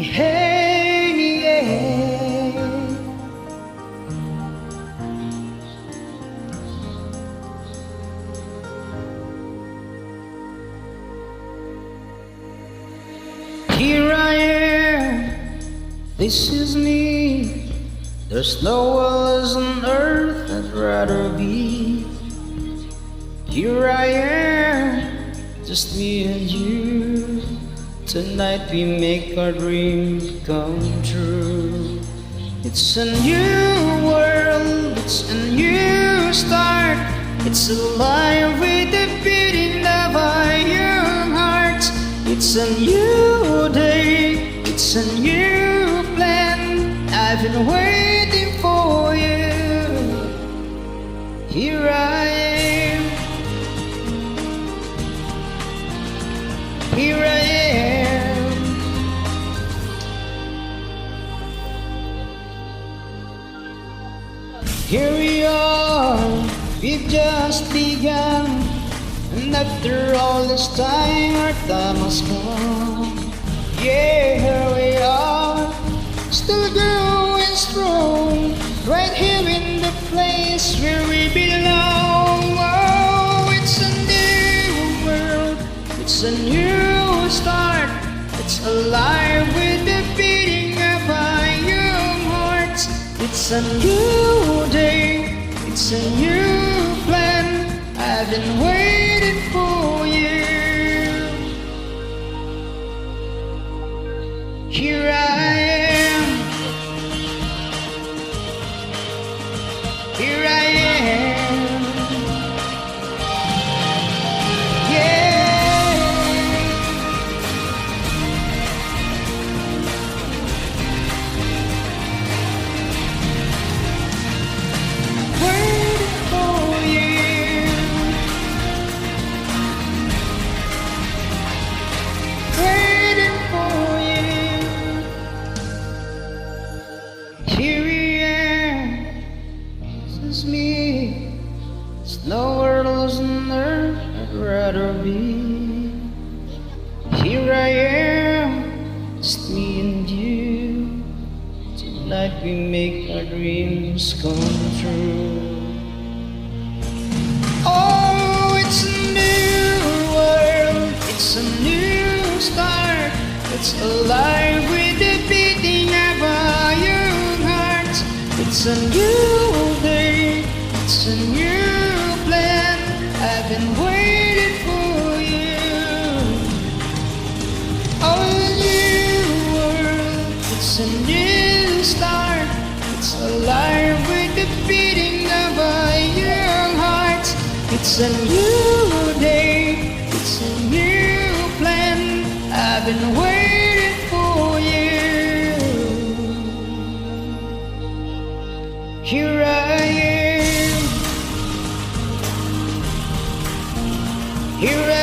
Hey, yeah. Here I am, this is me. There's no one else on earth I'd rather be. Here I am, just me and you. Tonight we make our dream come true. It's a new world, it's a new start. It's alive with the beating of our young hearts. It's a new day, it's a new plan. I've been waiting for you. Here I am, here I am. Here we are, we've just begun. And after all this time, our time has come. Yeah, here we are, still going strong, right here in the place where we belong. Oh, it's a new world, it's a new start. It's alive with the beating of our young hearts. It's a new day, it's a new plan. I've been waiting for you. Here I am, here I am. Yeah, waiting for you, waiting for you. Here we are, this is me. There's nowhere else on earth I'd rather be. Here I am, just me and you. Tonight we make our dreams come true. Oh, it's a new world, it's a new start. It's alive with the beating of our young hearts. It's a new day, it's a new plan. I've been waiting for you. Oh, a new world, it's a new start. It's alive with the beating of our young hearts. It's a new day, it's a new plan. I've been waiting for you. Here I am, here I am.